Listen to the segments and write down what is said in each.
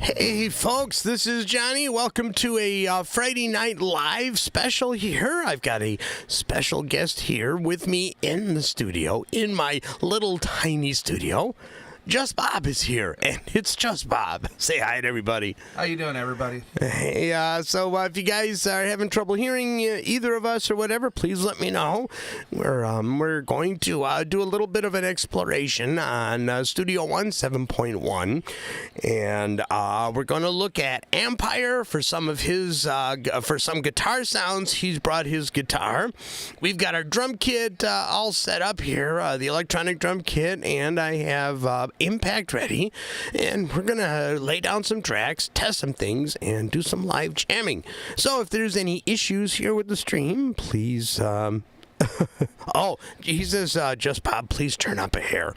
Hey folks, this is Johnny. Welcome to a Friday Night Live special here. I've got a special guest here with me in the studio, in my little tiny studio. JustBob is here, and it's JustBob. Say hi to everybody. How you doing, everybody? Hey, so if you guys are having trouble hearing either of us or whatever, please let me know. We're going to do a little bit of an exploration on Studio One 7.1, and we're going to look at Empire for some of his for some guitar sounds. He's brought his guitar. We've got our drum kit all set up here, the electronic drum kit, and I have Impact ready, and we're gonna lay down some tracks, test some things, and do some live jamming. So if there's any issues here with the stream, please oh, he says, JustBob, please turn up a hair.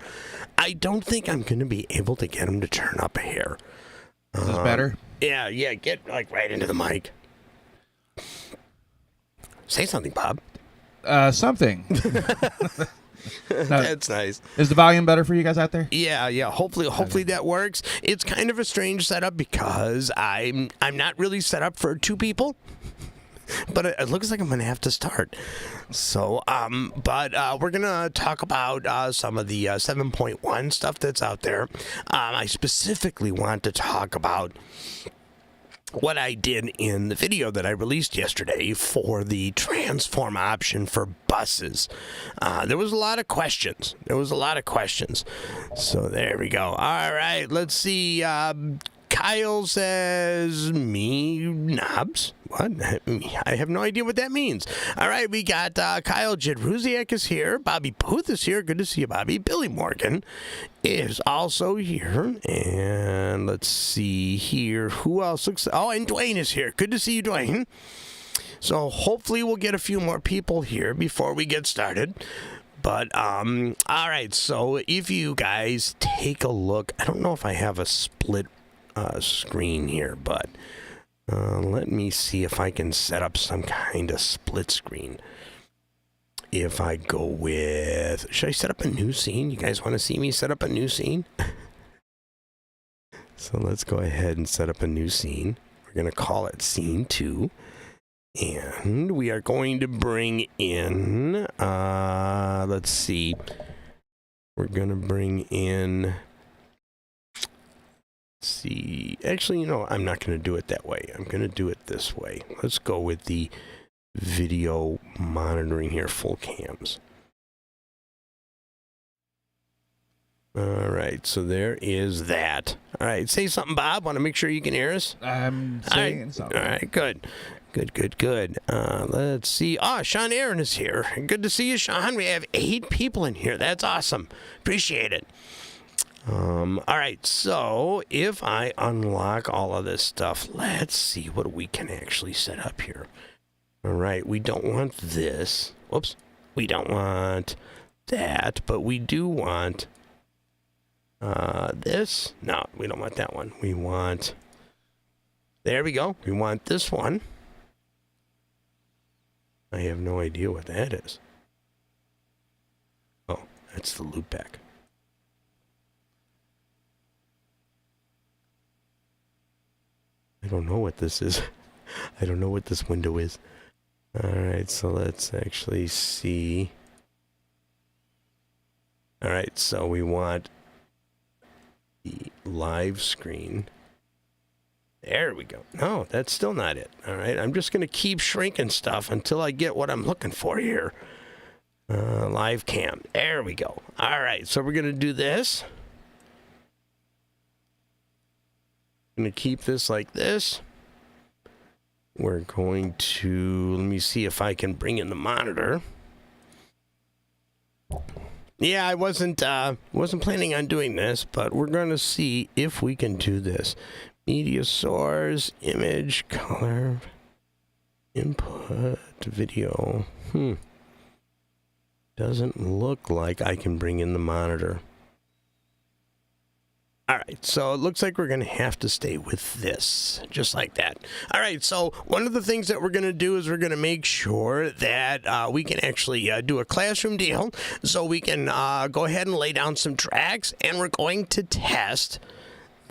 I don't think I'm gonna be able to get him to turn up a hair. Is this better? Yeah, get like right into the mic. Say something, Bob. Something. That's nice. Is the volume better for you guys out there? Yeah. Hopefully that works. It's kind of a strange setup because I'm not really set up for two people, but it looks like I'm gonna have to start. So, but we're gonna talk about some of the 7.1 stuff that's out there. I specifically want to talk about what I did in the video that I released yesterday for the transform option for buses. There was a lot of questions. So there we go. All right, let's see. Kyle says, me knobs? What? I have no idea what that means. All right, we got Kyle Jadruziak is here. Bobby Booth is here. Good to see you, Bobby. Billy Morgan is also here. And let's see here. Who else looks... Oh, and Dwayne is here. Good to see you, Dwayne. So hopefully we'll get a few more people here before we get started. But, all right, so if you guys take a look... I don't know if I have a split screen here, but let me see if I can set up some kind of split screen. If I go with, should I set up a new scene? You guys want to see me set up a new scene? So let's go ahead and set up a new scene. We're going to call it scene 2. And we are going to bring in, let's see. We're going to bring in, see, actually, you know, I'm not going to do it that way. I'm going to do it this way. Let's go with the video monitoring here, full cams. All right, so there is that. All right, say something, Bob. Want to make sure you can hear us? I'm saying something. All right, good. Let's see. Sean Aaron is here. Good to see you, Sean. We have 8 people in here. That's awesome. Appreciate it. All right, so if I unlock all of this stuff, let's see what we can actually set up here. All right, we don't want this. Whoops. We don't want that, but we do want this. No, we don't want that one. We want, there we go. We want this one. I have no idea what that is. Oh, that's the loopback. I don't know what this is. I don't know what this window is. All right, so let's actually see. All right, so we want the live screen. There we go. No, that's still not it. All right, I'm just going to keep shrinking stuff until I get what I'm looking for here. Live cam. There we go. All right, so we're going to do this. Going to keep this like this. We're going to, let me see if I can bring in the monitor. Yeah, I wasn't planning on doing this, but we're going to see if we can do this. Media source, image, color, input, video. Doesn't look like I can bring in the monitor. All right, so it looks like we're going to have to stay with this, just like that. All right, so one of the things that we're going to do is we're going to make sure that we can actually do a classroom deal, so we can go ahead and lay down some tracks, and we're going to test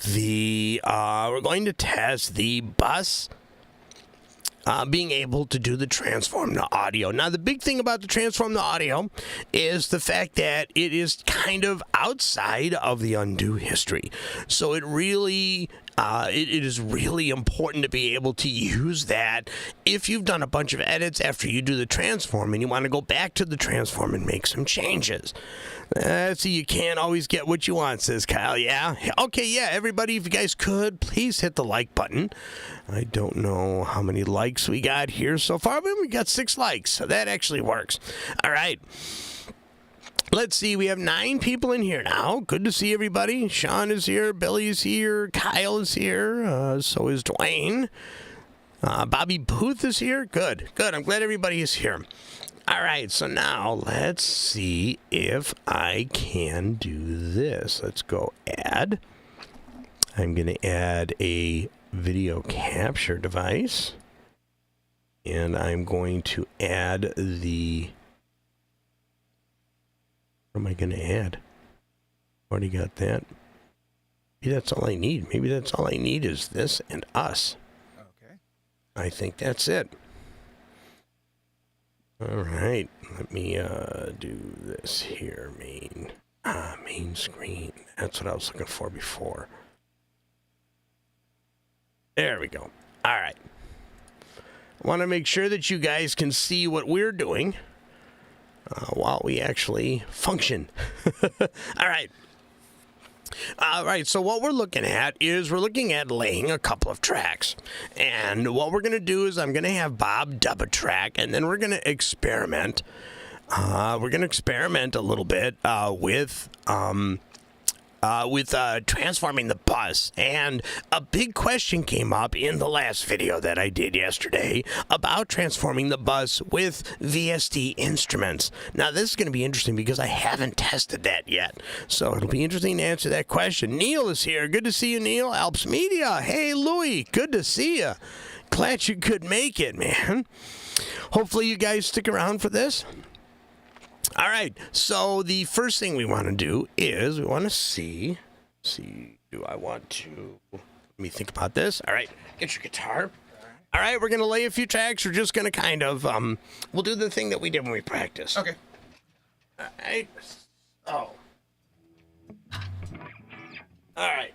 we're going to test the bus being able to do the transform to audio. Now, the big thing about the transform to audio is the fact that it is kind of outside of the undo history. So it really, it is really important to be able to use that if you've done a bunch of edits after you do the transform and you want to go back to the transform and make some changes. So you can't always get what you want, says Kyle. Yeah? Okay, yeah, everybody, if you guys could, please hit the like button. I don't know how many likes we got here so far, but we got 6 likes, so that actually works. All right. Let's see, we have 9 people in here now. Good to see everybody. Sean is here, Billy's here, Kyle is here, so is Dwayne. Bobby Booth is here. Good, good. I'm glad everybody is here. All right, so now let's see if I can do this. Let's go add. I'm going to add a video capture device. And I'm going to add the... What am I going to add? Already got that. Maybe that's all I need. Maybe that's all I need is this and us. Okay. I think that's it. All right, let me do this here, main screen. That's what I was looking for before. There we go. All right. I want to make sure that you guys can see what we're doing while we actually function. All right. All right, so what we're looking at is we're looking at laying a couple of tracks. And what we're going to do is I'm going to have Bob dub a track, and then we're going to experiment. We're going to experiment a little bit with transforming the bus. And a big question came up in the last video that I did yesterday about transforming the bus with VST instruments. Now, this is going to be interesting because I haven't tested that yet. So it'll be interesting to answer that question. Neil is here. Good to see you, Neil. Alps Media. Hey, Louie. Good to see you. Glad you could make it, man. Hopefully you guys stick around for this. All right, so the first thing we want to do is we want to see, do I want to, let me think about this. All right, get your guitar. All right, we're going to lay a few tracks. We're just going to kind of, we'll do the thing that we did when we practiced. Okay. All right, oh. All right.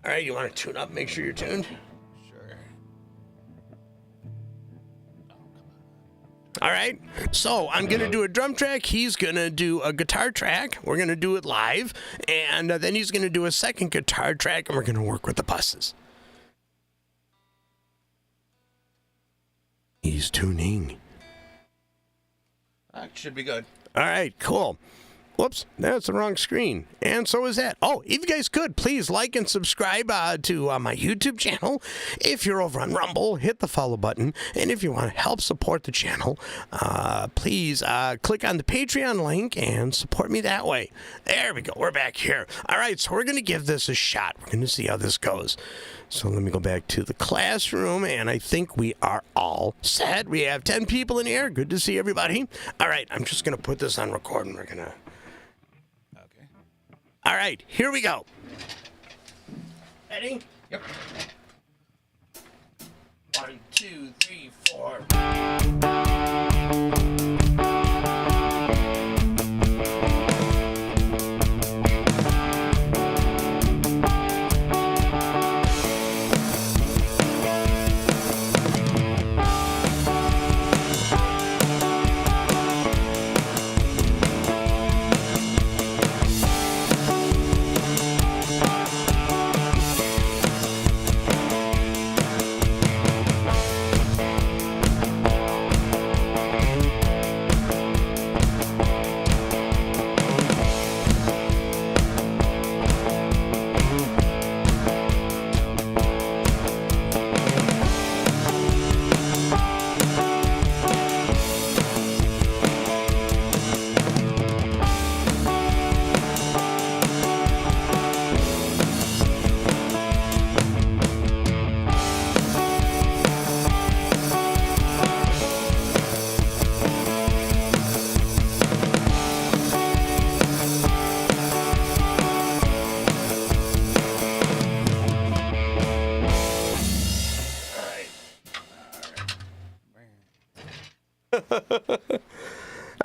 All right, you want to tune up, make sure you're tuned? All right, so I'm going to do a drum track. He's going to do a guitar track. We're going to do it live. And then he's going to do a second guitar track, and we're going to work with the buses. He's tuning. That should be good. All right, cool. Whoops, that's the wrong screen. And so is that. Oh, if you guys could, please like and subscribe to my YouTube channel. If you're over on Rumble, hit the follow button. And if you want to help support the channel, please click on the Patreon link and support me that way. There we go. We're back here. All right, so we're going to give this a shot. We're going to see how this goes. So let me go back to the classroom, and I think we are all set. We have 10 people in here. Good to see everybody. All right, I'm just going to put this on record, and we're going to... All right, here we go. Ready? Yep. 1, 2, 3, 4.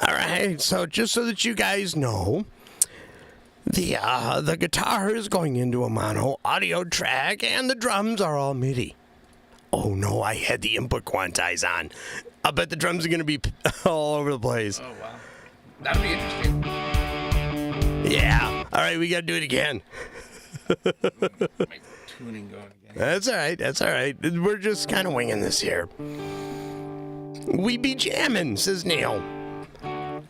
All right, so just so that you guys know, the guitar is going into a mono audio track, and the drums are all MIDI. Oh no, I had the input quantize on. I bet the drums are going to be all over the place. Oh, wow. That'd be interesting. Yeah. All right, we got to do it again. My tuning going again. That's all right. That's all right. We're just kind of winging this here. We be jamming, says Neil. All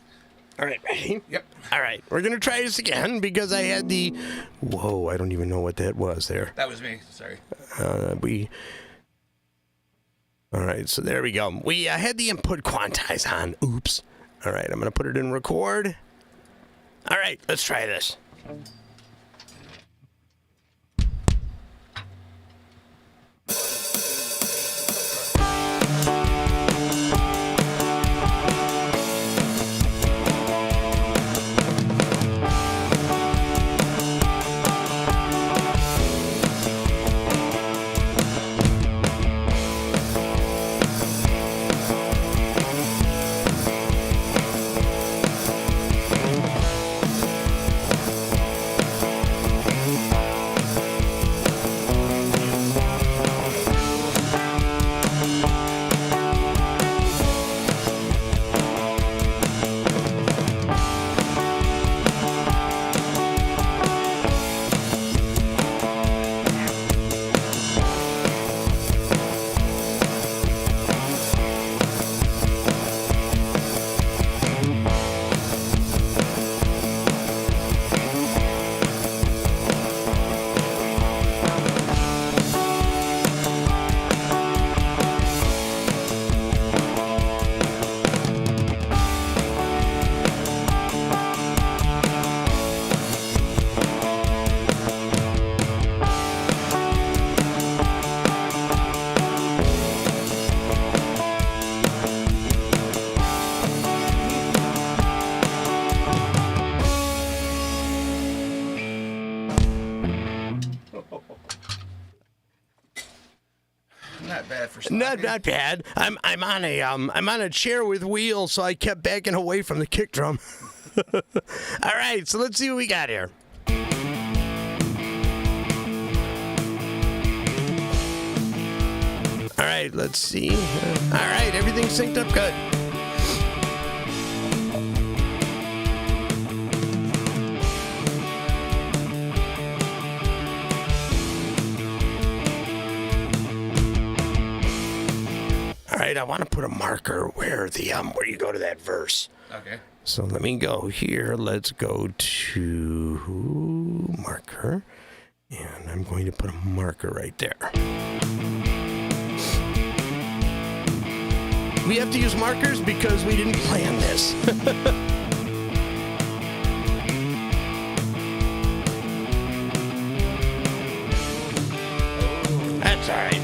right, ready? Yep. All right, we're going to try this again because I had the... Whoa, I don't even know what that was there. That was me. Sorry. All right, so there we go. We had the input quantize on. Oops. All right, I'm going to put it in record. All right, let's try this. Not bad for slacking. Not bad. I'm on a chair with wheels, so I kept backing away from the kick drum. All right, so let's see what we got here. All right, let's see. All right, everything's synced up good. All right, I want to put a marker where you go to that verse. Okay. So let me go here. Let's go to marker. And I'm going to put a marker right there. We have to use markers because we didn't plan this. That's all right.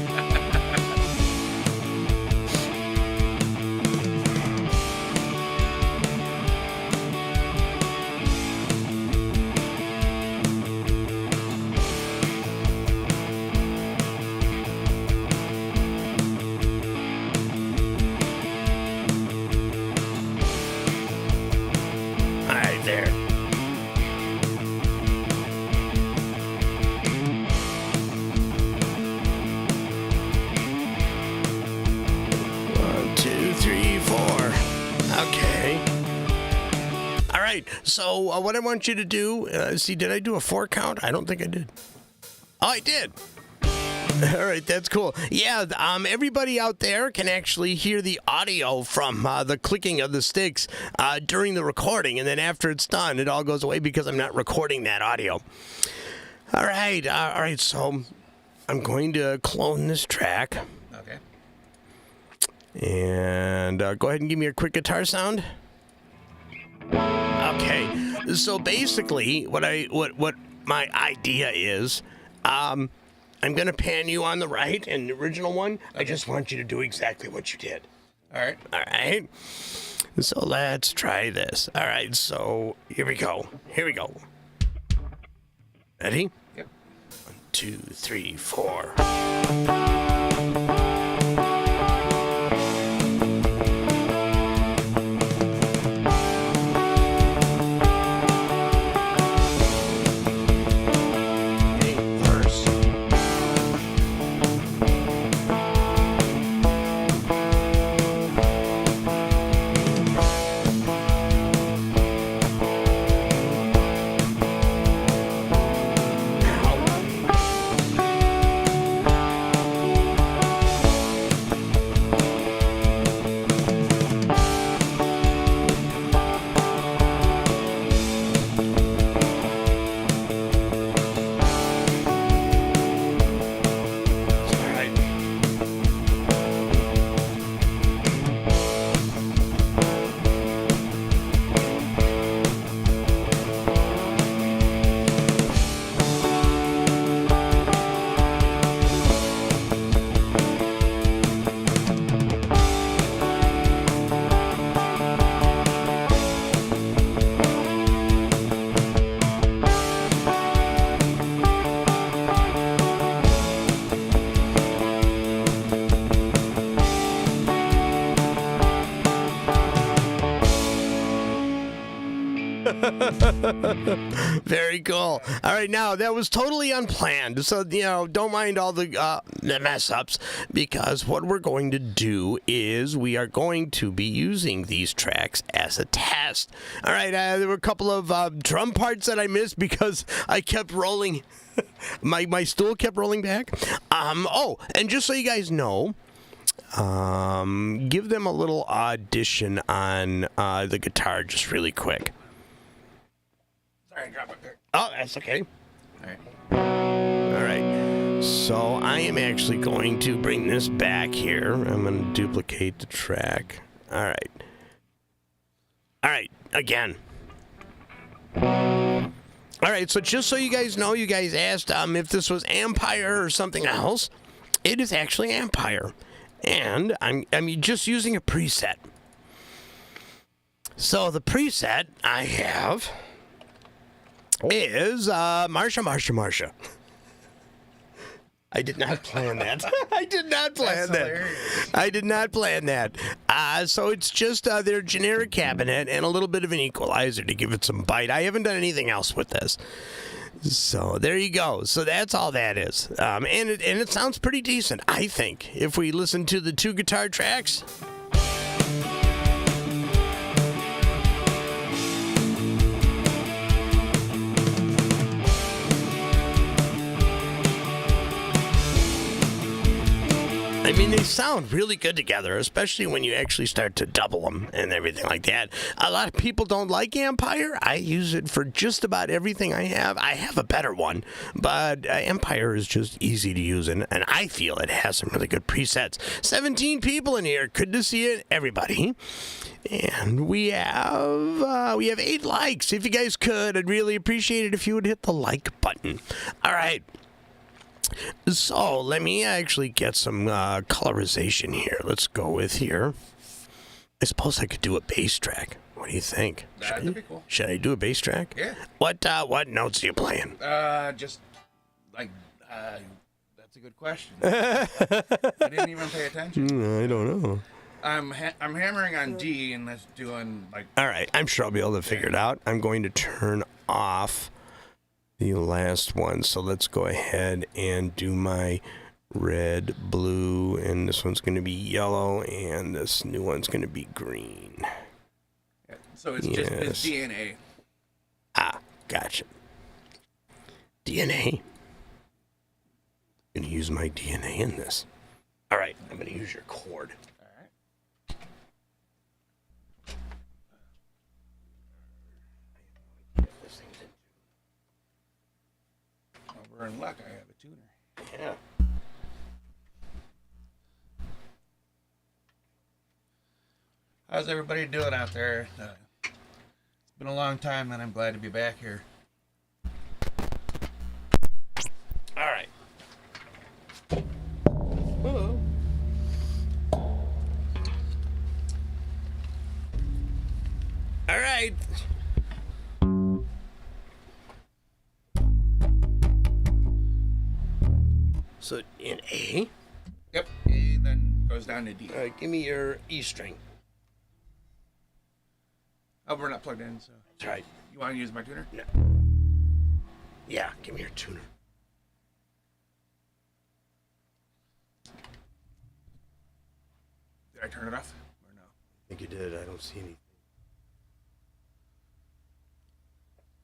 There. One, two, three, four. Okay. All right. So what I want you to do, did I do a 4 count? I don't think I did. Oh, I did. All right, that's cool. Yeah, everybody out there can actually hear the audio from the clicking of the sticks during the recording, and then after it's done, it all goes away because I'm not recording that audio. All right, so I'm going to clone this track. Okay. And go ahead and give me a quick guitar sound. Okay, so basically, what my idea is, I'm going to pan you on the right in the original one. Okay. I just want you to do exactly what you did. All right. All right. So let's try this. All right. So here we go. Ready? Yep. 1, 2, 3, 4. Very cool. All right, now that was totally unplanned, so don't mind all the mess ups, because what we're going to do is we are going to be using these tracks as a test. All right, there were a couple of drum parts that I missed because I kept rolling. my stool kept rolling back. And just so you guys know, give them a little audition on the guitar just really quick. Sorry, drop it there. Oh, that's okay. All right. All right. So I am actually going to bring this back here. I'm going to duplicate the track. All right. All right. Again. All right. So just so you guys know, you guys asked if this was Empire or something else. It is actually Empire. And I'm just using a preset. So the preset I have is Marsha. I did not plan that. I did not plan that. Hilarious. I did not plan that. So it's just their generic cabinet and a little bit of an equalizer to give it some bite. I haven't done anything else with this. So there you go. So that's all that is. And it sounds pretty decent, I think, if we listen to the two guitar tracks. I mean, they sound really good together, especially when you actually start to double them and everything like that. A lot of people don't like Empire. I use it for just about everything I have. I have a better one, but Empire is just easy to use, and I feel it has some really good presets. 17 people in here. Good to see it, everybody. And we have 8 likes. If you guys could, I'd really appreciate it if you would hit the like button. All right. So let me actually get some colorization here. Let's go with here. I suppose I could do a bass track. What do you think? That'd be cool. Should I do a bass track? Yeah. What notes are you playing? Just like that's a good question. I didn't even pay attention. I don't know. I'm hammering on D and that's doing like. All right, I'm sure I'll be able to figure it out. I'm going to turn off the last one. So let's go ahead and do my red, blue, and this one's going to be yellow, and this new one's going to be green. Yeah, so it's just it's DNA. Ah, gotcha. DNA. I'm going to use my DNA in this. All right, I'm going to use your chord. All right. We're in luck. I have a tuner. Yeah. How's everybody doing out there? It's been a long time, and I'm glad to be back here. All right. Hello. All right. So in A. Yep. A then goes down to D. All right, give me your E string. Oh, we're not plugged in, so. That's right. You want to use my tuner? No. Yeah, give me your tuner. Did I turn it off or no? I think you did. I don't see anything.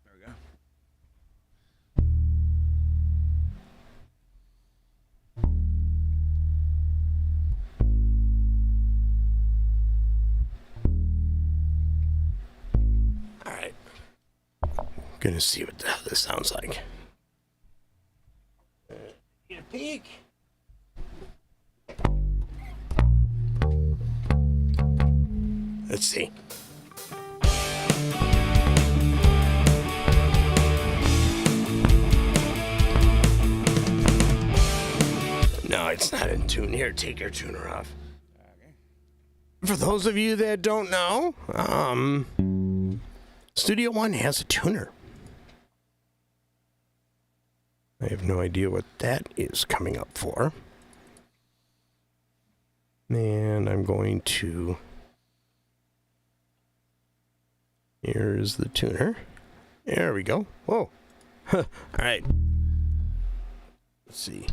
There we go. All right. Gonna see what the hell this sounds like. Get a peek. Let's see. No, it's not in tune. Here, take your tuner off. Okay. For those of you that don't know, Studio One has a tuner. I have no idea what that is coming up for. And I'm going to Here's the tuner. There we go. Whoa. All right. Let's see.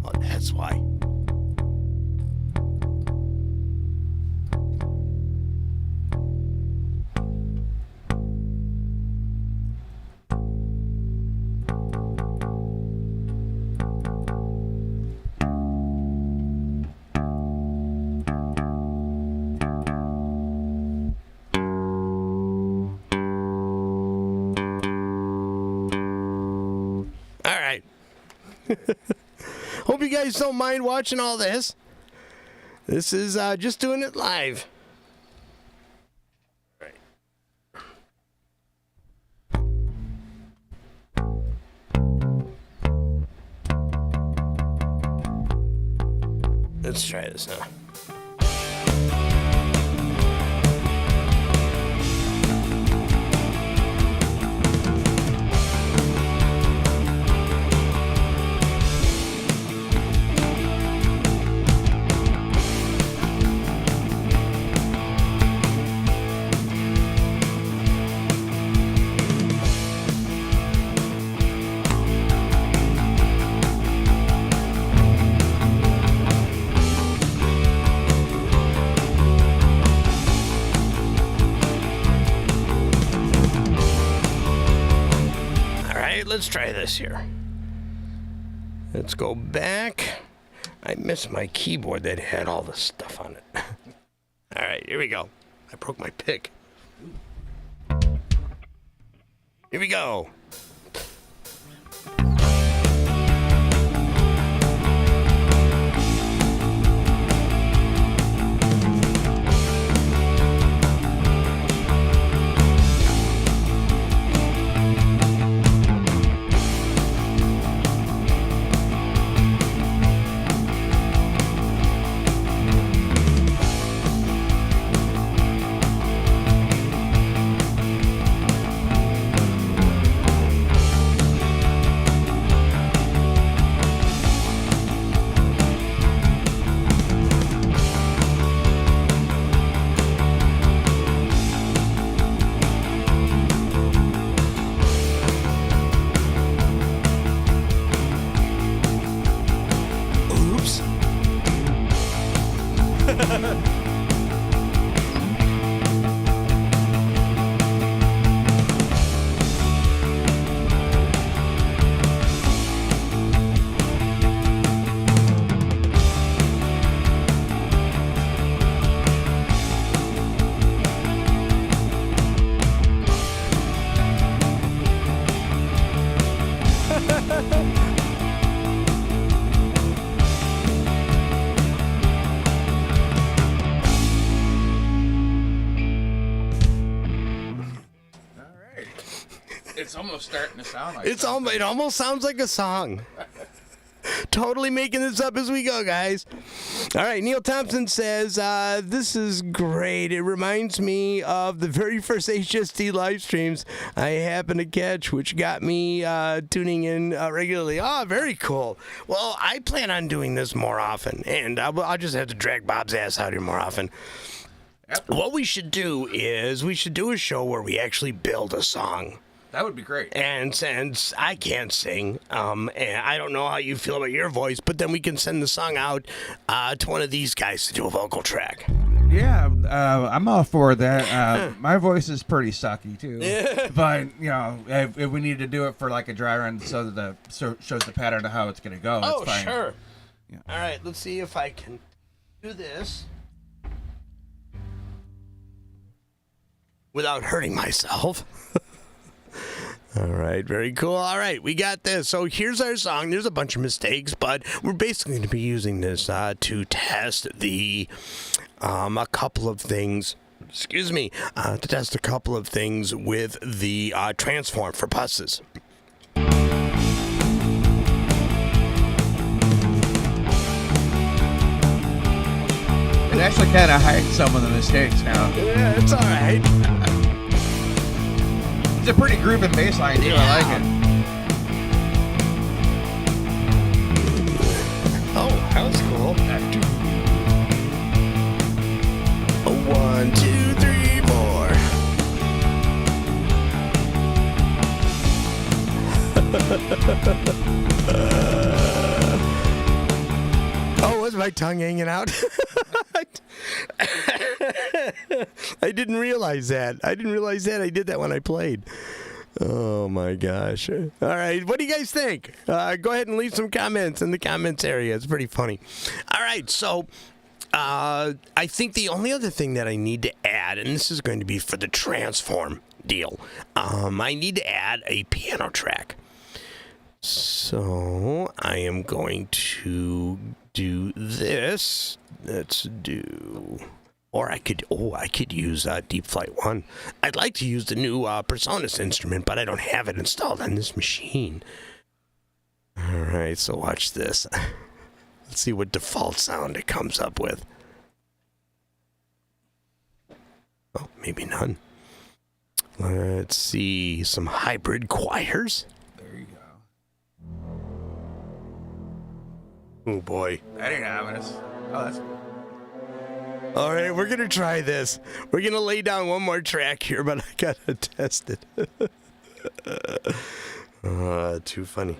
Oh, that's why. Hope you guys don't mind watching all this. This is just doing it live. Right. Let's try this now. Let's try this here. Let's go back. I missed my keyboard that had all the stuff on it. All right, here we go. I broke my pick. Here we go. It's almost starting to sound like it almost sounds like a song. Totally making this up as we go, guys. All right, Neil Thompson says, this is great. It reminds me of the very first HST live streams I happened to catch, which got me tuning in regularly. Oh, very cool. Well, I plan on doing this more often, and I'll just have to drag Bob's ass out here more often. Yep. What we should do is we should do a show where we actually build a song. That would be great. And since I can't sing, and I don't know how you feel about your voice, but then we can send the song out to one of these guys to do a vocal track. Yeah, I'm all for that. My voice is pretty sucky too, but you know, if we need to do it for like a dry run, so that shows the pattern of how it's gonna go. Oh, it's fine. Sure. Yeah. All right, let's see if I can do this without hurting myself. All right, very cool. All right, we got this. So here's our song. There's a bunch of mistakes, but we're basically going to be using this to test the a couple of things. Excuse me, to test a couple of things with the transform for buses. It actually kind of hides some of the mistakes now. Yeah, it's all right. It's a pretty grooving bass line too. Yeah. I like it. Oh, that was cool. 1, 2, 3, 4. Oh, was my tongue hanging out? I didn't realize that. I did that when I played. Oh, my gosh. All right. What do you guys think? Go ahead and leave some comments in the comments area. It's pretty funny. All right. So I think the only other thing that I need to add, and this is going to be for the transform deal, I need to add a piano track. So I am going to do this. Let's do, or I could use Deep Flight 1. I'd like to use the new Personas instrument, but I don't have it installed on this machine. All right, so watch this. Let's see what default sound it comes up with. Oh, maybe none. Let's see, some hybrid choirs. There you go. Oh boy. That ain't ominous. Oh, that's cool. All right, we're gonna try this. We're gonna lay down one more track here, but I gotta test it. Too funny.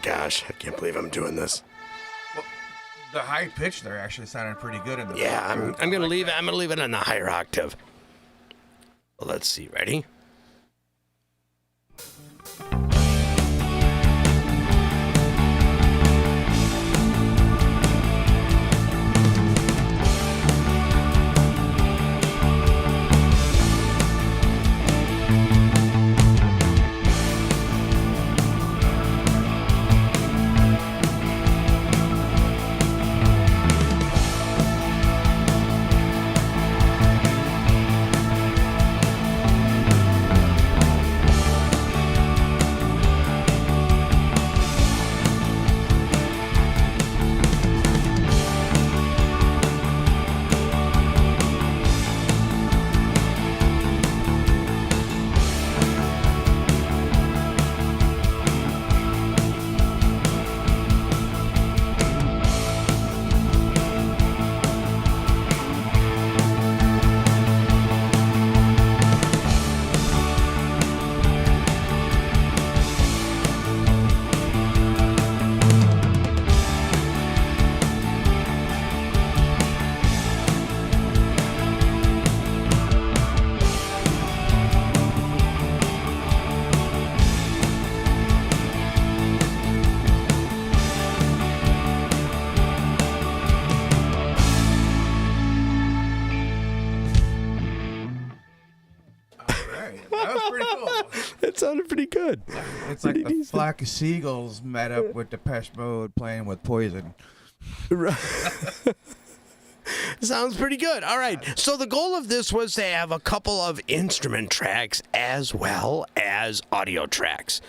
Gosh, I can't believe I'm doing this. Well, the high pitch there actually sounded pretty good in the I'm gonna leave it. I'm gonna leave it on the higher octave. Well, let's see. Ready? That sounded pretty good. It's like the flock of seagulls met up with Depeche Mode playing with Poison. Sounds pretty good. All right. So the goal of this was to have a couple of instrument tracks as well as audio tracks.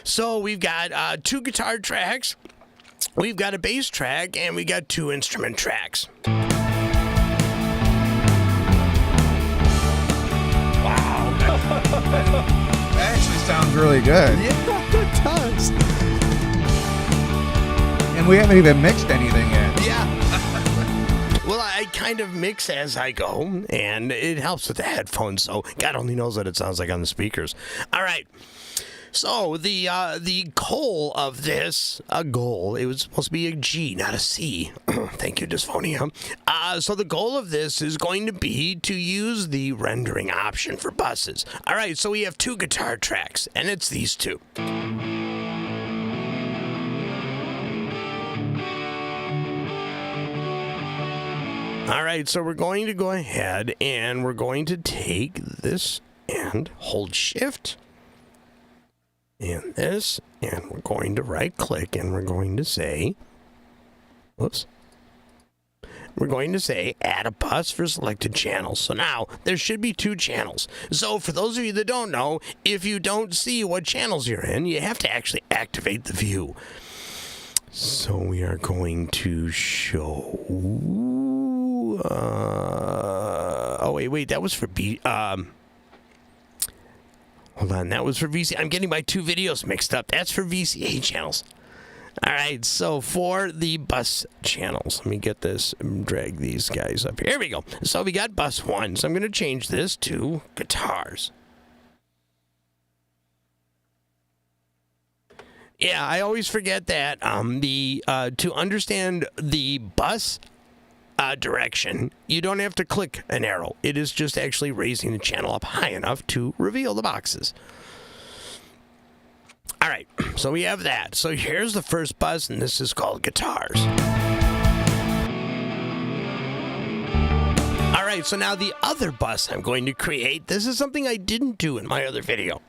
So we've got 2 guitar tracks, we've got a bass track, and we got 2 instrument tracks. Wow. That actually sounds really good. Yeah, it does. And we haven't even mixed anything yet. Yeah. Well, I kind of mix as I go, and it helps with the headphones, so God only knows what it sounds like on the speakers. All right. So the goal of this, it was supposed to be a G, not a C. Thank you, Dysphonia. So the goal of this is going to be to use the rendering option for buses. All right, so we have 2 guitar tracks, and it's these 2. All right, so we're going to go ahead and we're going to take this and hold shift. and this, and we're going to right click and we're going to say, whoops. We're going to say add a bus for selected channels. So now there should be 2 channels. So for those of you that don't know, if you don't see what channels you're in, you have to actually activate the view. So we are going to show. Oh wait, that was for hold on, that was for VC. I'm getting my 2 videos mixed up. That's for VCA channels. All right, so for the bus channels, let me get this, drag these guys up here. Here we go. So we got bus 1. So I'm going to change this to guitars. Yeah, I always forget that to understand the bus direction, you don't have to click an arrow. It is just actually raising the channel up high enough to reveal the boxes. All right, so we have that. So here's the first bus, and this is called guitars. All right, so now the other bus I'm going to create, this is something I didn't do in my other video.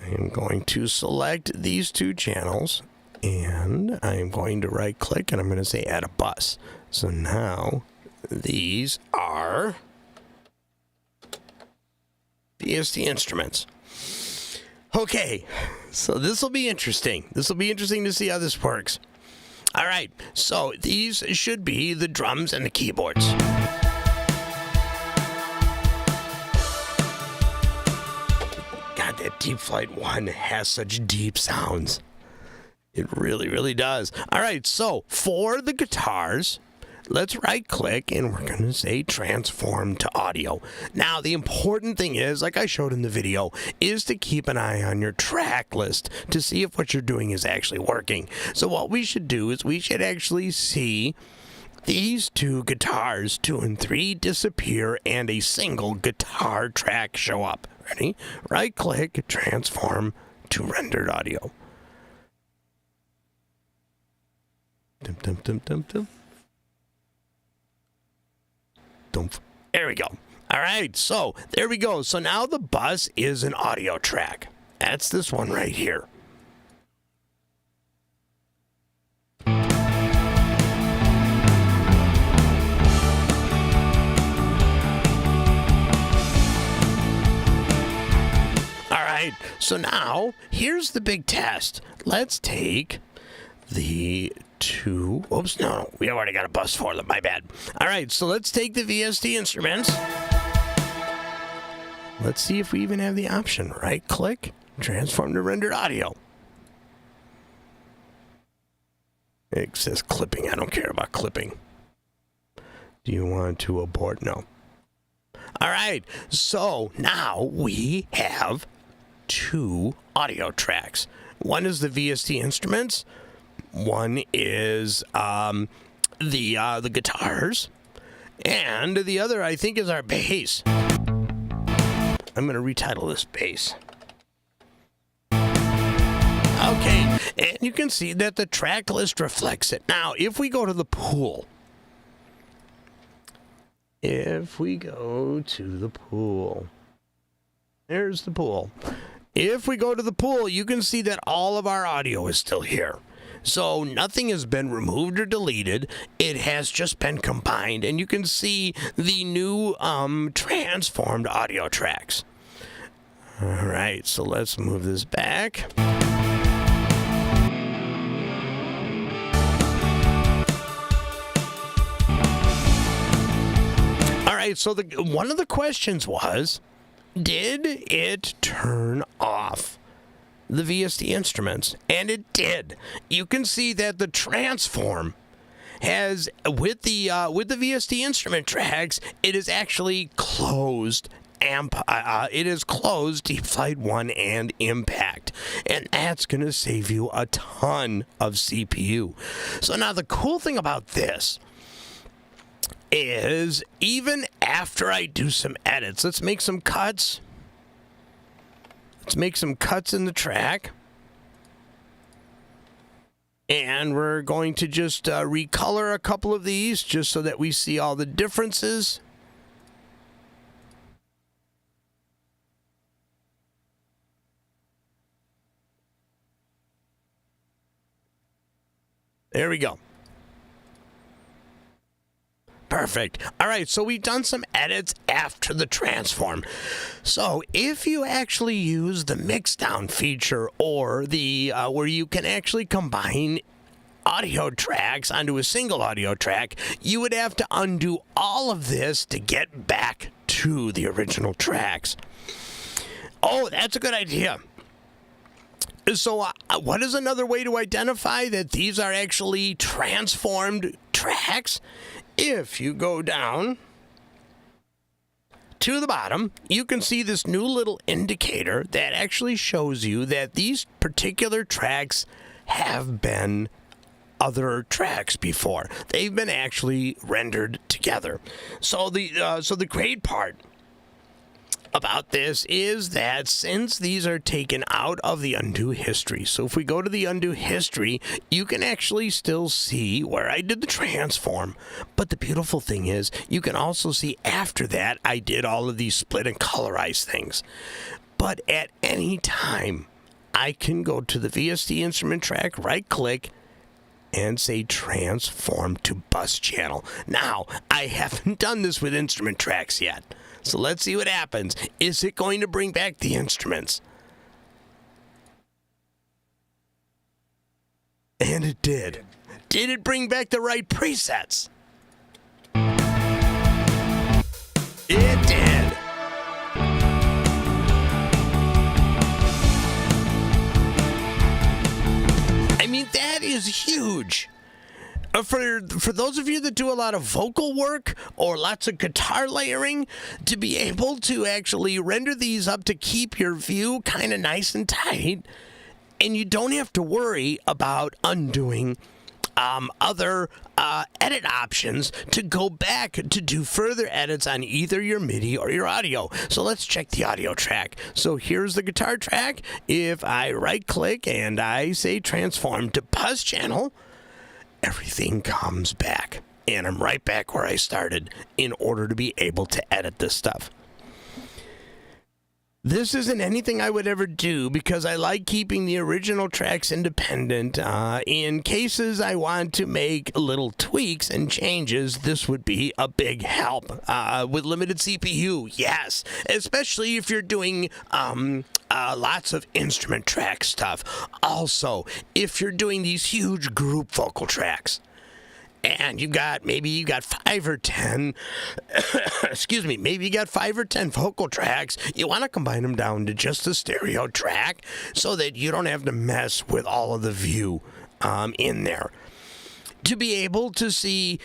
I am going to select these 2 channels, and I am going to right click, and I'm going to say add a bus. So now these are VST instruments. Okay, so this will be interesting. This will be interesting to see how this works. All right, so these should be the drums and the keyboards. God, that Deep Flight 1 has such deep sounds. It really, really does. All right, so for the guitars, let's right click and we're going to say transform to audio. Now, the important thing is, like I showed in the video, is to keep an eye on your track list to see if what you're doing is actually working. So what we should do is we should actually see these 2 guitars, 2 and 3, disappear and a single guitar track show up. Ready? Right click, transform to rendered audio. Dum, dum, dum, dum, dum. There we go. All right, so there we go. So now the bus is an audio track. That's this one right here. All right, so now here's the big test. Let's take the 2. Oops, no, we already got a bus for them. My bad. All right, so let's take the VST instruments. Let's see if we even have the option. Right click, transform to rendered audio. It says clipping. I don't care about clipping. Do you want to abort? No. All right, so now we have 2 audio tracks. One is the VST instruments. One is the guitars, and the other, I think, is our bass. I'm going to retitle this bass. Okay, and you can see that the track list reflects it. Now, if we go to the pool, there's the pool. If we go to the pool, you can see that all of our audio is still here. So nothing has been removed or deleted. It has just been combined, and you can see the new transformed audio tracks. All right, so let's move this back. All right, so one of the questions was, did it turn off the VST instruments? And it did. You can see that the transform has, with the VST instrument tracks, it is actually closed it is closed Deep Flight 1 and Impact, and that's going to save you a ton of CPU. So now the cool thing about this is, even after I do some edits, let's make some cuts. Let's make some cuts in the track. And we're going to just recolor a couple of these just so that we see all the differences. There we go. Perfect. All right, so we've done some edits after the transform. So if you actually use the mix down feature or the where you can actually combine audio tracks onto a single audio track, you would have to undo all of this to get back to the original tracks. Oh, that's a good idea. So what is another way to identify that these are actually transformed tracks? If you go down to the bottom, you can see this new little indicator that actually shows you that these particular tracks have been other tracks before. They've been actually rendered together. So the great part about this is that since these are taken out of the undo history, so if we go to the undo history, you can actually still see where I did the transform. But the beautiful thing is you can also see after that I did all of these split and colorize things. But at any time, I can go to the VST instrument track, right click, and say transform to bus channel. Now, I haven't done this with instrument tracks yet. So let's see what happens. Is it going to bring back the instruments? And it did. Did it bring back the right presets? It did. I mean, that is huge. For those of you that do a lot of vocal work or lots of guitar layering, to be able to actually render these up to keep your view kind of nice and tight, and you don't have to worry about undoing other edit options to go back to do further edits on either your MIDI or your audio. So let's check the audio track. So here's the guitar track. If I right click and I say transform to bus channel, everything comes back, and I'm right back where I started in order to be able to edit this stuff. This isn't anything I would ever do because I like keeping the original tracks independent. In cases I want to make little tweaks and changes, this would be a big help. With limited CPU, yes, especially if you're doing lots of instrument track stuff. Also, if you're doing these huge group vocal tracks, and maybe you got 5 or 10 maybe you got 5 or 10 vocal tracks, you want to combine them down to just a stereo track so that you don't have to mess with all of the view in there. To be able to see,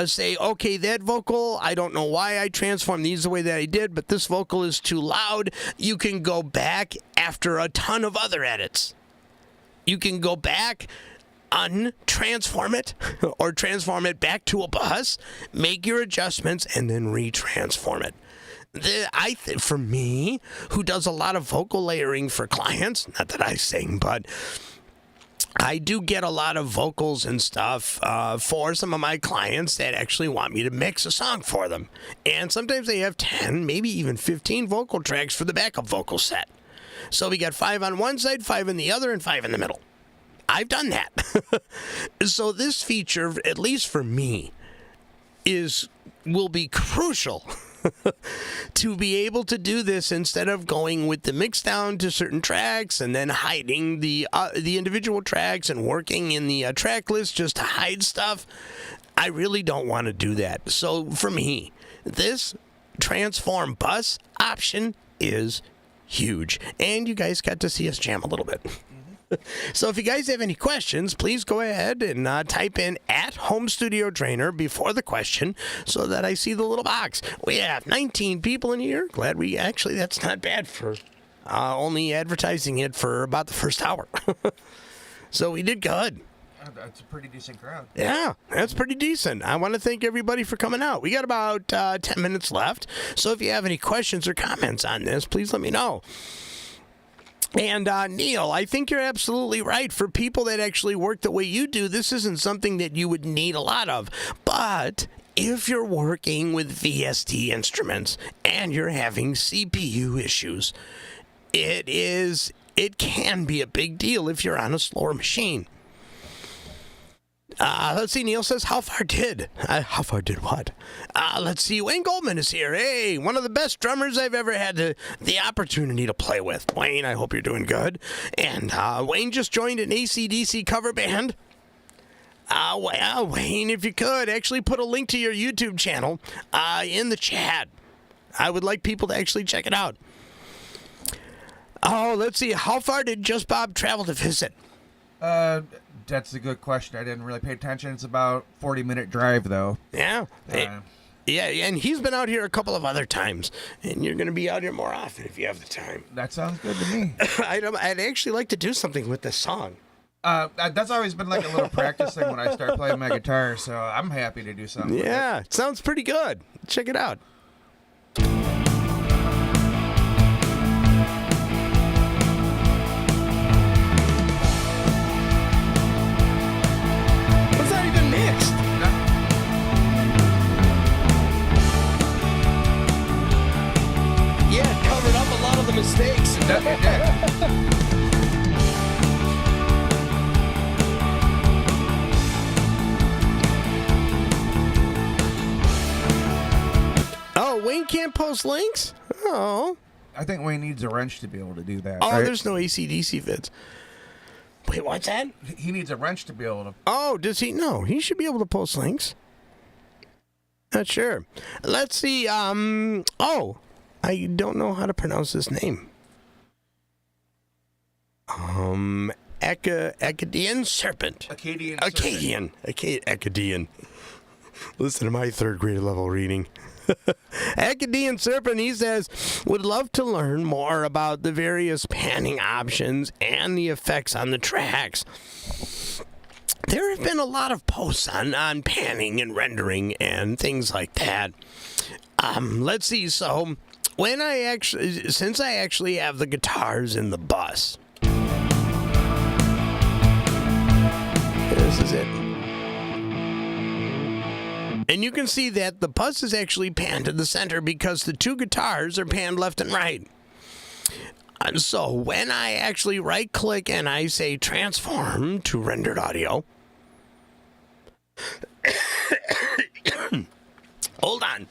say, okay, that vocal, I don't know why I transformed these the way that I did, but this vocal is too loud. You can go back after a ton of other edits. You can go back, untransform it, or transform it back to a bus, make your adjustments, and then retransform it. For me, who does a lot of vocal layering for clients, not that I sing, but I do get a lot of vocals and stuff for some of my clients that actually want me to mix a song for them. And sometimes they have 10, maybe even 15 vocal tracks for the backup vocal set. So we got 5 on one side, 5 in the other, and 5 in the middle. I've done that. So this feature, at least for me, will be crucial to be able to do this instead of going with the mix down to certain tracks and then hiding the individual tracks and working in the track list just to hide stuff. I really don't want to do that. So for me, this transform bus option is huge. And you guys got to see us jam a little bit. So if you guys have any questions, please go ahead and type in @HomeStudioTrainer before the question so that I see the little box. We have 19 people in here. That's not bad for only advertising it for about the first hour. So we did good. That's a pretty decent crowd. Yeah, that's pretty decent. I want to thank everybody for coming out. We got about 10 minutes left. So if you have any questions or comments on this, please let me know. And Neil, I think you're absolutely right. For people that actually work the way you do, this isn't something that you would need a lot of. But if you're working with VST instruments and you're having CPU issues, it can be a big deal if you're on a slower machine. Let's see. Neil says, how far did what? Let's see. Wayne Goldman is here. Hey, one of the best drummers I've ever had the opportunity to play with. Wayne, I hope you're doing good. And Wayne just joined an AC/DC cover band. Well, Wayne, if you could, actually put a link to your YouTube channel in the chat. I would like people to actually check it out. Oh, let's see. How far did justBob travel to visit? That's a good question. I didn't really pay attention. It's about 40-minute drive, though. Yeah. Yeah, and he's been out here a couple of other times, and you're going to be out here more often if you have the time. That sounds good to me. I'd actually like to do something with this song. That's always been like a little practice thing when I start playing my guitar, so I'm happy to do something with it. It sounds pretty good. Check it out. It's not even mixed. Yeah, it covered up a lot of the mistakes. It did. Oh, Wayne can't post links? Oh. I think Wayne needs a wrench to be able to do that. Oh, right? There's no AC/DC vids. Wait, what's that? He needs a wrench to be able to... Oh, does he? No, he should be able to post links. Not sure. Let's see. Oh, I don't know how to pronounce his name. Acadian Serpent. Acadian. Listen to my third grade level reading. Acadian Serpent, he says, would love to learn more about the various panning options and the effects on the tracks. There have been a lot of posts on panning and rendering and things like that. Let's see. So, since I actually have the guitars in the bus, this is it. And you can see that the bus is actually panned to the center because the two guitars are panned left and right. And so when I actually right-click and I say transform to rendered audio, hold on.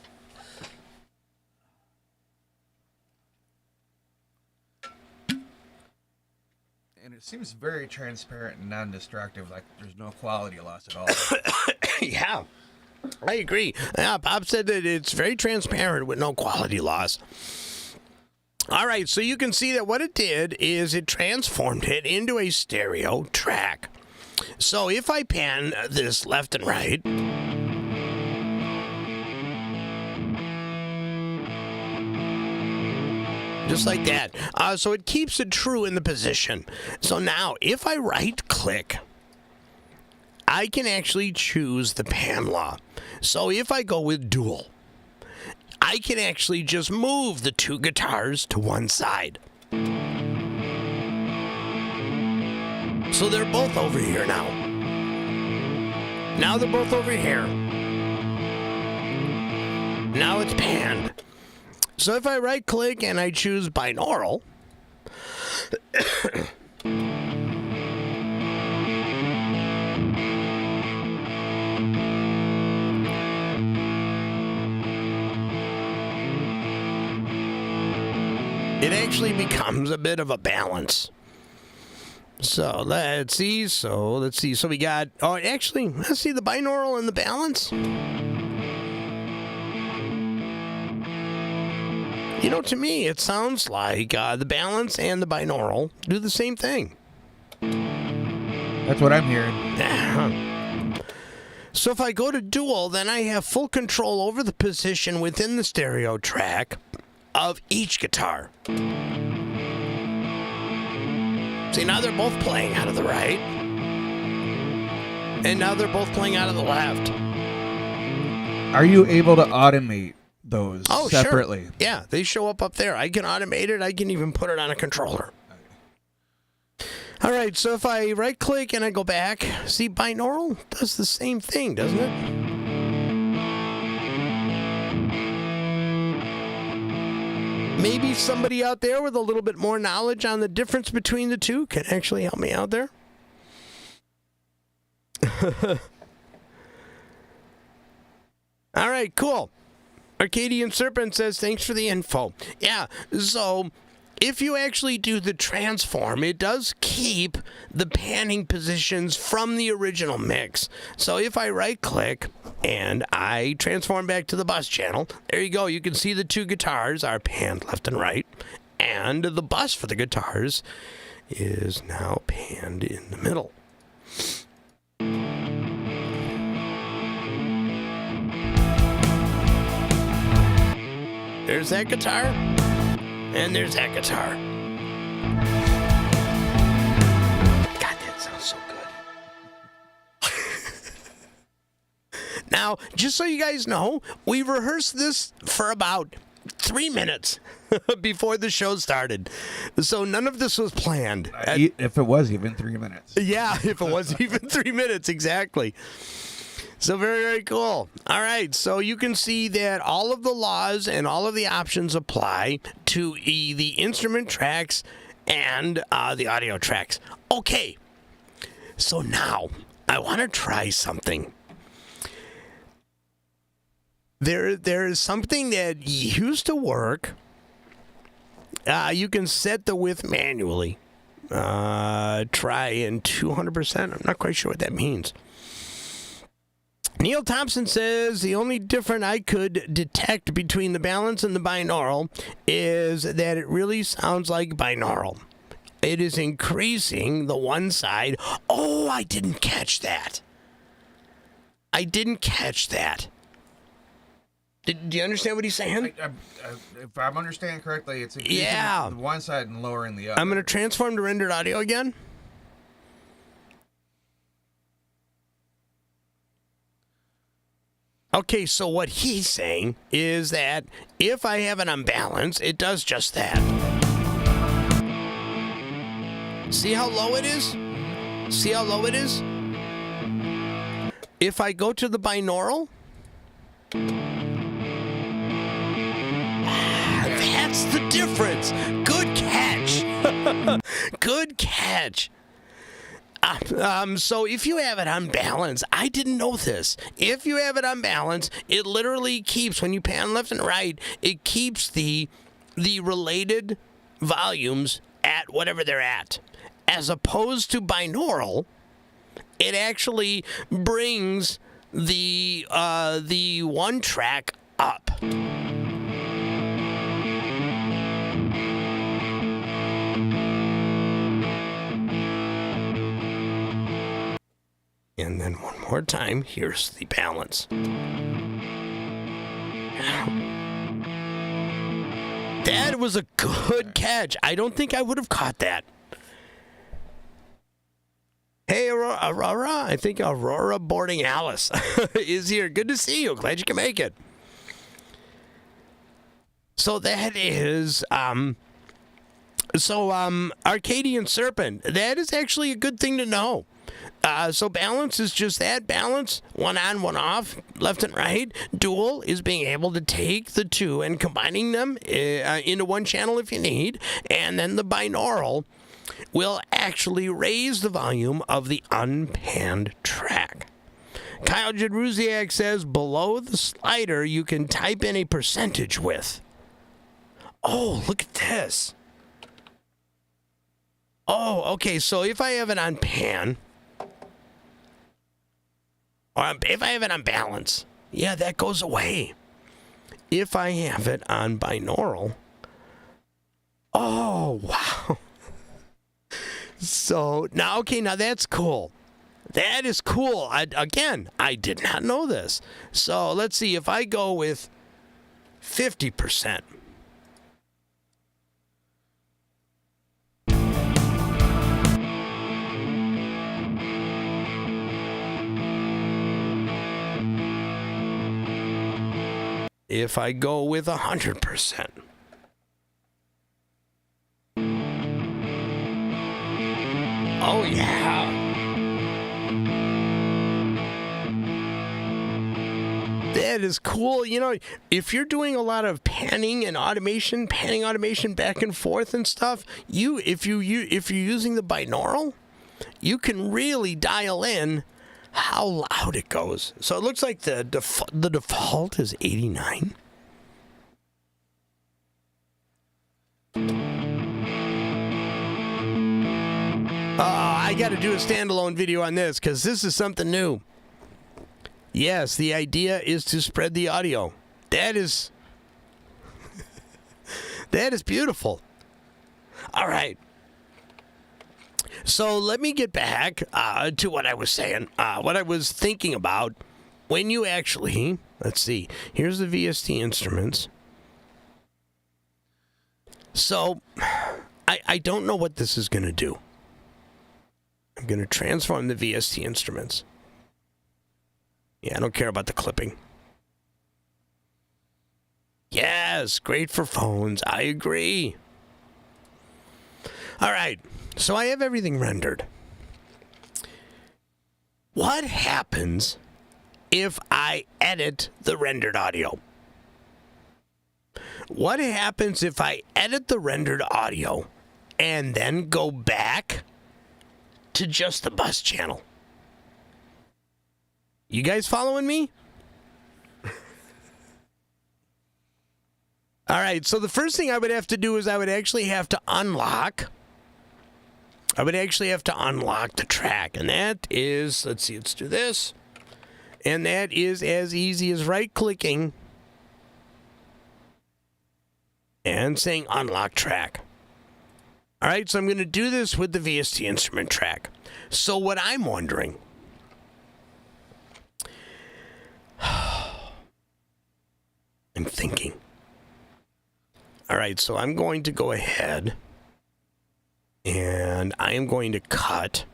And it seems very transparent and non-destructive, like there's no quality loss at all. Yeah. I agree. Yeah, Bob said that it's very transparent with no quality loss. All right, so you can see that what it did is it transformed it into a stereo track. So if I pan this left and right, just like that. So it keeps it true in the position. So now if I right-click, I can actually choose the pan law. So if I go with dual, I can actually just move the two guitars to one side. So they're both over here now. Now they're both over here. Now it's panned. So if I right click and I choose binaural, it actually becomes a bit of a balance. So let's see. So we got, let's see the binaural and the balance. You know, to me, it sounds like the balance and the binaural do the same thing. That's what I'm hearing. So if I go to dual, then I have full control over the position within the stereo track of each guitar. See, now they're both playing out of the right. And now they're both playing out of the left. Are you able to automate those separately? Sure. Yeah, they show up there. I can automate it. I can even put it on a controller. All right, so if I right-click and I go back, see, binaural does the same thing, doesn't it? Maybe somebody out there with a little bit more knowledge on the difference between the two can actually help me out there. All right, cool. Arcadian Serpent says, thanks for the info. Yeah, so if you actually do the transform, it does keep the panning positions from the original mix. So if I right-click and I transform back to the bus channel, there you go. You can see the two guitars are panned left and right, and the bus for the guitars is now panned in the middle. There's that guitar, and there's that guitar. God, that sounds so good. Now, just so you guys know, we rehearsed this for about 3 minutes before the show started. So none of this was planned. If it was even 3 minutes. Yeah, if it was even 3 minutes, exactly. So very, very cool. All right, so you can see that all of the laws and all of the options apply to the instrument tracks and the audio tracks. Okay, so now I want to try something. There is something that used to work. You can set the width manually. Try in 200%. I'm not quite sure what that means. Neil Thompson says the only difference I could detect between the balance and the binaural is that it really sounds like binaural. It is increasing the one side. Oh, I didn't catch that. Do you understand what he's saying? If I'm understanding correctly, it's increasing the one side and lowering the other. I'm going to transform to rendered audio again. Okay, so what he's saying is that if I have it on balance, it does just that. See how low it is? See how low it is? If I go to the binaural, that's the difference. Good catch. Good catch. So if you have it on balance, I didn't know this. If you have it on balance, it literally keeps, when you pan left and right, it keeps the related volumes at whatever they're at. As opposed to binaural, it actually brings the one track up. And then one more time, here's the balance. That was a good catch. I don't think I would have caught that. Hey, Aurora. I think Aurora Boarding Alice is here. Good to see you. Glad you can make it. So that is... Arcadian Serpent. That is actually a good thing to know. So balance is just that, balance, one on, one off, left and right. Dual is being able to take the two and combining them into one channel if you need. And then the binaural will actually raise the volume of the unpanned track. Kyle Jadruziak says, below the slider, you can type in a percentage width. Oh, look at this. Oh, okay, so if I have it on pan... or if I have it on balance, yeah, that goes away. If I have it on binaural, oh, wow. So, now, okay, now that's cool. That is cool. I did not know this. So, let's see, if I go with 50%. If I go with 100%. Oh, yeah. That is cool. You know, if you're doing a lot of panning automation back and forth and stuff, if you're using the binaural, you can really dial in how loud it goes. So it looks like the default is 89. I got to do a standalone video on this because this is something new. Yes, the idea is to spread the audio. That is that is beautiful. All right. So let me get back to what I was saying, what I was thinking about when you actually, let's see, here's the VST instruments. So I don't know what this is going to do. I'm going to transform the VST instruments. Yeah, I don't care about the clipping. Yes, great for phones. I agree. All right, so I have everything rendered. What happens if I edit the rendered audio? What happens if I edit the rendered audio and then go back to just the bus channel? You guys following me? All right, so the first thing I would have to do is I would actually have to unlock the track, and that is, let's see, let's do this. And that is as easy as right-clicking and saying unlock track. All right, so I'm going to do this with the VST instrument track. So what I'm wondering, I'm thinking. All right, so I'm going to go ahead and I am going to cut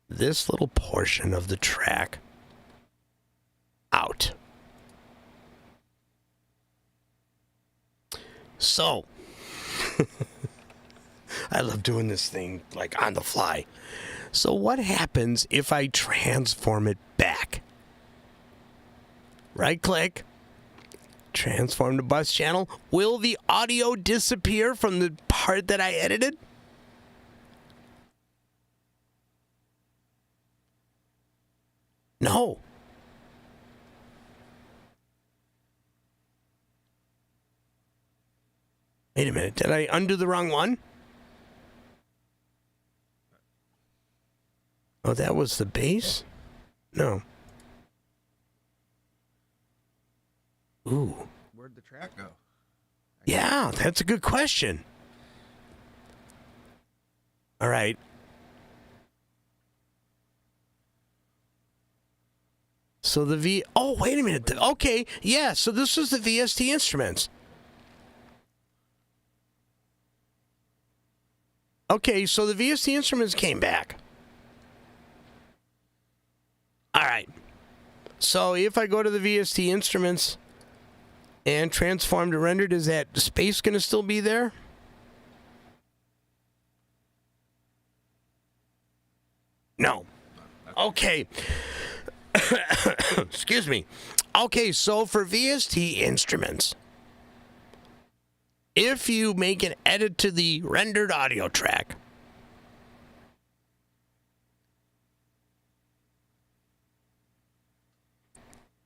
this little portion of the track out. So, I love doing this thing like on the fly. So what happens if I transform it back? Right click, transform to bus channel. Will the audio disappear from the part that I edited? No. Wait a minute, did I undo the wrong one? Oh, that was the bass? No. Ooh. Where'd the track go? Yeah, that's a good question. All right. So oh, wait a minute. Okay, yeah, so this was the VST instruments. Okay, so the VST instruments came back. All right. So if I go to the VST instruments and transform to rendered, is that space going to still be there? No. Okay. Excuse me. Okay, so for VST instruments, if you make an edit to the rendered audio track,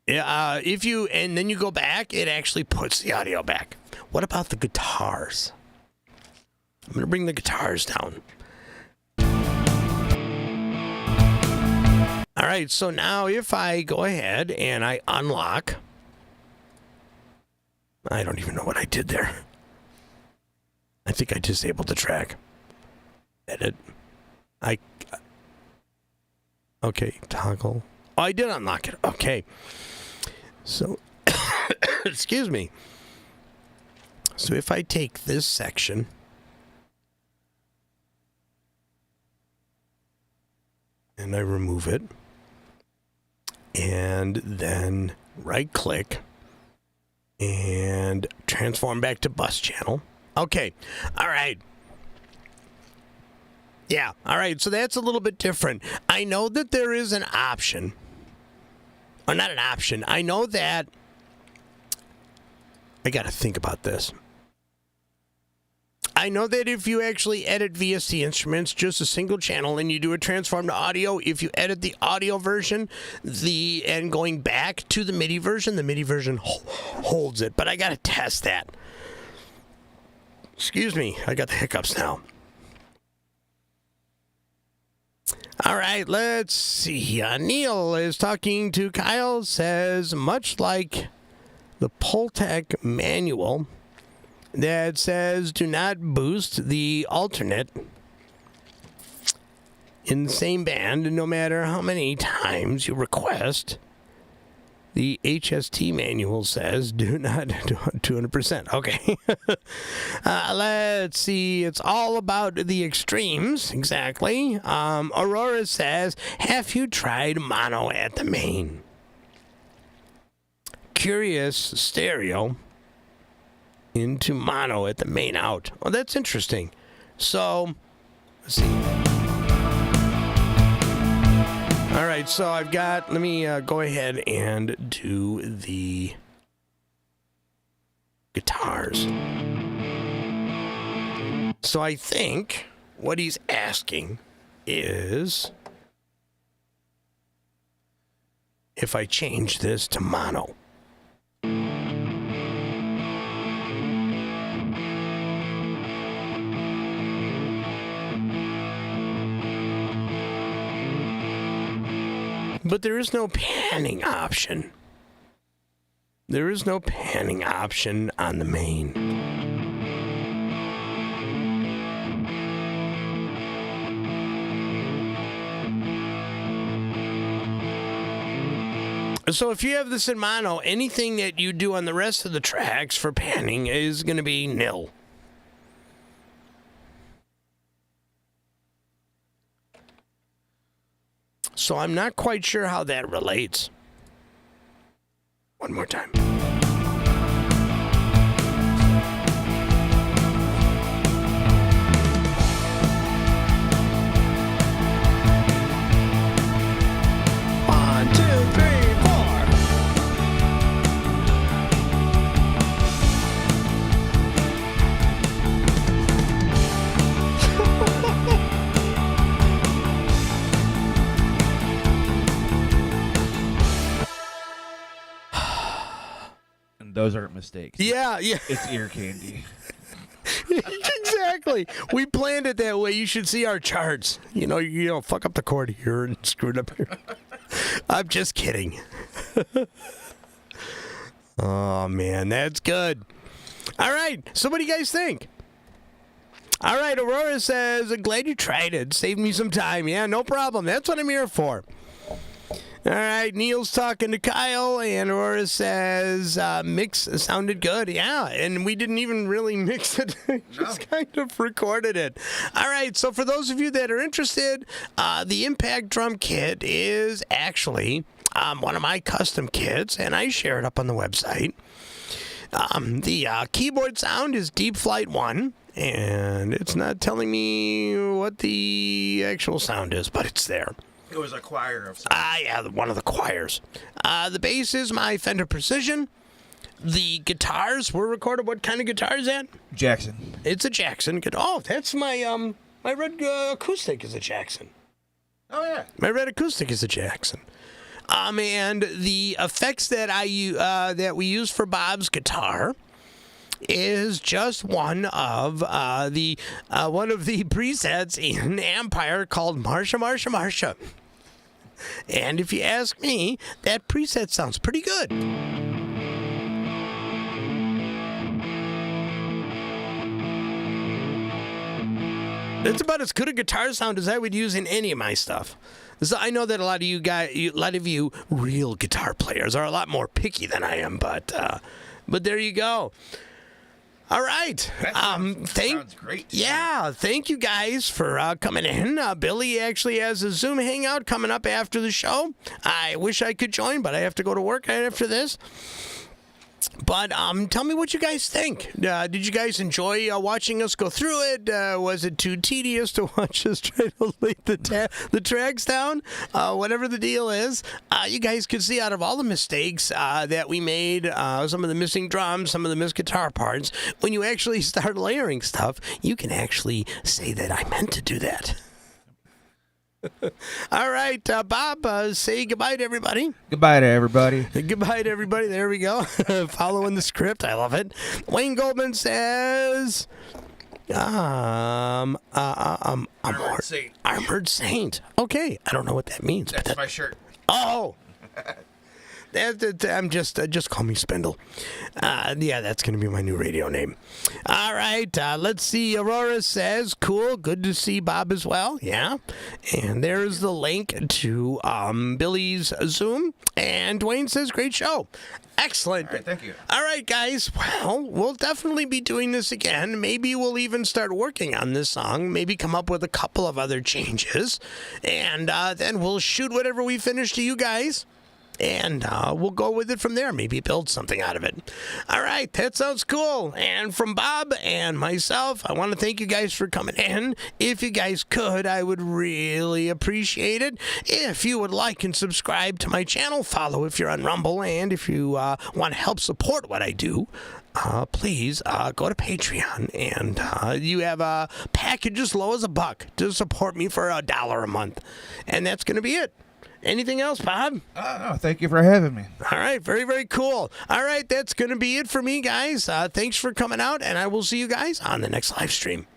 and then you go back, it actually puts the audio back. What about the guitars? I'm going to bring the guitars down. All right, so now if I go ahead and I unlock, I don't even know what I did there. I think I disabled the track. Edit. Okay, toggle. Oh, I did unlock it. Okay. So, excuse me. So if I take this section and I remove it, and then right click and transform back to bus channel. Okay. All right. Yeah. All right. So that's a little bit different. I know that there is an option. Or not an option. I know that I got to think about this. I know that if you actually edit VST Instruments, just a single channel, and you do a transform to audio, if you edit the audio version, and going back to the MIDI version holds it. But I got to test that. Excuse me, I got the hiccups now. All right, let's see. Neil is talking to Kyle, says, much like the Pultec manual that says do not boost the alternate in the same band no matter how many times you request, the HST manual says do not do 200%. Okay. Let's see. It's all about the extremes. Exactly. Aurora says, have you tried mono at the main? Curious stereo into mono at the main out. Oh, that's interesting. So, let's see. All right, so I've got, let me go ahead and do the guitars. So I think what he's asking is if I change this to mono. But there is no panning option. There is no panning option on the main. So if you have this in mono, anything that you do on the rest of the tracks for panning is going to be nil. So I'm not quite sure how that relates. One more time. One, two, three, four. Those aren't mistakes. Yeah. It's ear candy. Exactly. We planned it that way. You should see our charts. You know, fuck up the chord here and screw it up here. I'm just kidding. Oh, man, that's good. All right. So what do you guys think? All right. Aurora says, glad you tried it. Saved me some time. Yeah, no problem. That's what I'm here for. All right, Neil's talking to Kyle, and Aurora says, mix sounded good. Yeah, and we didn't even really mix it. Just kind of recorded it. All right, so for those of you that are interested, the Impact Drum Kit is actually one of my custom kits, and I share it up on the website. The keyboard sound is Deep Flight 1, and it's not telling me what the actual sound is, but it's there. It was a choir of something. Yeah, one of the choirs. The bass is my Fender Precision. The guitars were recorded. What kind of guitar is that? Jackson. It's a Jackson. Oh, that's my my red acoustic is a Jackson. Oh yeah. My red acoustic is a Jackson. And the effects that that we use for Bob's guitar is just one of the presets in Empire called Marsha. And if you ask me, that preset sounds pretty good. It's about as good a guitar sound as I would use in any of my stuff. So I know that a lot of you real guitar players are a lot more picky than I am, but there you go. All right. Sounds great. Yeah, thank you guys for coming in. Billy actually has a Zoom hangout coming up after the show. I wish I could join, but I have to go to work right after this. But tell me what you guys think. Did you guys enjoy watching us go through it? Was it too tedious to watch us try to lay the tracks down? Whatever the deal is, you guys could see out of all the mistakes that we made, some of the missing drums, some of the missed guitar parts, when you actually start layering stuff, you can actually say that I meant to do that. All right, Bob, say goodbye to everybody. Goodbye to everybody. Goodbye to everybody. There we go. Following the script. I love it. Wayne Goldman says, Armored Saint. Armored Saint. Okay. I don't know what that means. That's my shirt. Oh. I'm just call me Spindle. Yeah, that's going to be my new radio name. All right, let's see. Aurora says, cool, good to see Bob as well. Yeah, and there's the link to Billy's Zoom. And Dwayne says, great show. Excellent. All right, thank you. All right, guys. Well, we'll definitely be doing this again. Maybe we'll even start working on this song. Maybe come up with a couple of other changes. And then we'll shoot whatever we finish to you guys. And we'll go with it from there. Maybe build something out of it. All right, that sounds cool. And from Bob and myself, I want to thank you guys for coming in. If you guys could, I would really appreciate it. If you would like and subscribe to my channel, follow if you're on Rumble. And if you want to help support what I do, please go to Patreon, and you have a package as low as $1 to support me for $1 a month. And that's going to be it. Anything else, Bob? No, thank you for having me. All right, very, very cool. All right, that's going to be it for me, guys. Thanks for coming out, and I will see you guys on the next live stream.